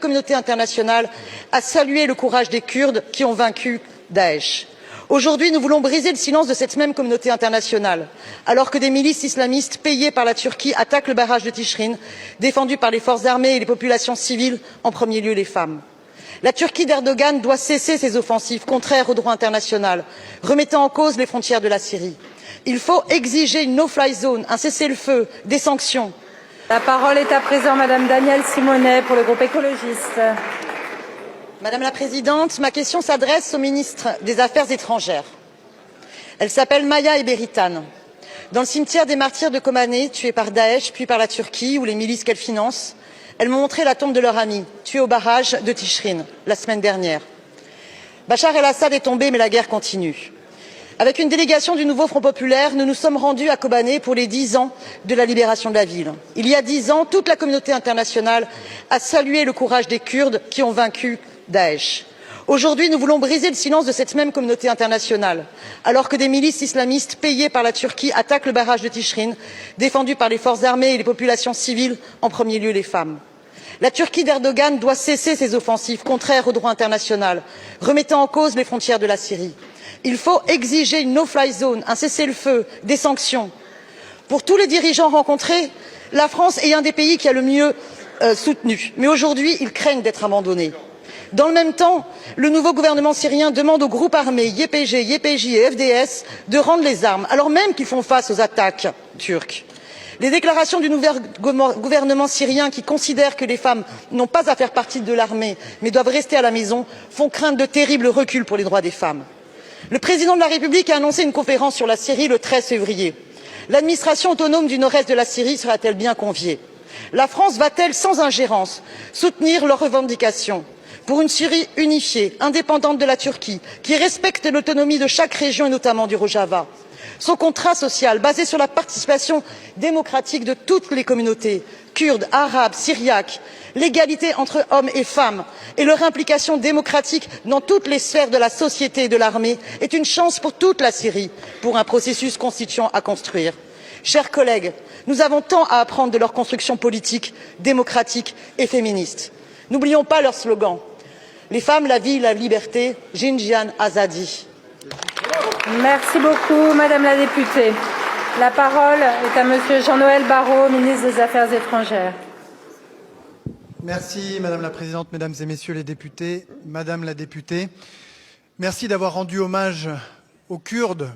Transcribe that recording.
communauté internationale à saluer le courage des Kurdes qui ont vaincu Daesh. Aujourd'hui, nous voulons briser le silence de cette même communauté internationale, alors que des milices islamistes payées par la Turquie attaquent le barrage de Tichrin, défendu par les forces armées et les populations civiles, en premier lieu les femmes. La Turquie d'Erdogan doit cesser ses offensives contraires au droit international, remettant en cause les frontières de la Syrie. Il faut exiger une no-fly zone, un cessez-le-feu, des sanctions. La parole est à présent Madame Danielle Simonet pour le groupe écologiste. Madame la Présidente, ma question s'adresse au ministre des Affaires étrangères. Elle s'appelle Maya Eberitan. Dans le cimetière des martyrs de Kobané, tués par Daesh puis par la Turquie ou les milices qu'elle finance, elles m'ont montré la tombe de leur ami, tué au barrage de Tichrin, la semaine dernière. Bachar el-Assad est tombé, mais la guerre continue. Avec une délégation du nouveau Front populaire, nous nous sommes rendus à Kobané pour les 10 ans de la libération de la ville. Il y a 10 ans, toute la communauté internationale a salué le courage des Kurdes qui ont vaincu Daesh. Aujourd'hui, nous voulons briser le silence de cette même communauté internationale, alors que des milices islamistes payées par la Turquie attaquent le barrage de Tichrin, défendu par les forces armées et les populations civiles, en premier lieu les femmes. La Turquie d'Erdogan doit cesser ses offensives contraires au droit international, remettant en cause les frontières de la Syrie. Il faut exiger une no-fly zone, un cessez-le-feu, des sanctions. Pour tous les dirigeants rencontrés, la France est un des pays qui a le mieux soutenu. Mais aujourd'hui, ils craignent d'être abandonnés. Dans le même temps, le nouveau gouvernement syrien demande aux groupes armés YPG, YPJ et FDS de rendre les armes, alors même qu'ils font face aux attaques turques. Les déclarations du nouveau gouvernement syrien qui considère que les femmes n'ont pas à faire partie de l'armée mais doivent rester à la maison font craindre de terribles reculs pour les droits des femmes. Le président de la République a annoncé une conférence sur la Syrie le 13 février. L'administration autonome du nord-est de la Syrie sera-t-elle bien conviée? La France va-t-elle, sans ingérence, soutenir leurs revendications pour une Syrie unifiée, indépendante de la Turquie, qui respecte l'autonomie de chaque région et notamment du Rojava? Son contrat social, basé sur la participation démocratique de toutes les communautés, kurdes, arabes, syriaques, l'égalité entre hommes et femmes et leur implication démocratique dans toutes les sphères de la société et de l'armée est une chance pour toute la Syrie, pour un processus constituant à construire. Chers collègues, nous avons tant à apprendre de leur construction politique, démocratique et féministe. N'oublions pas leur slogan. Les femmes, la vie, la liberté, Jinjian Azadi. Merci beaucoup, Madame la députée. La parole est à Monsieur Jean-Noël Barrot, ministre des Affaires étrangères. Merci, Madame la Présidente, Mesdames et Messieurs les députés. Madame la députée, merci d'avoir rendu hommage aux Kurdes.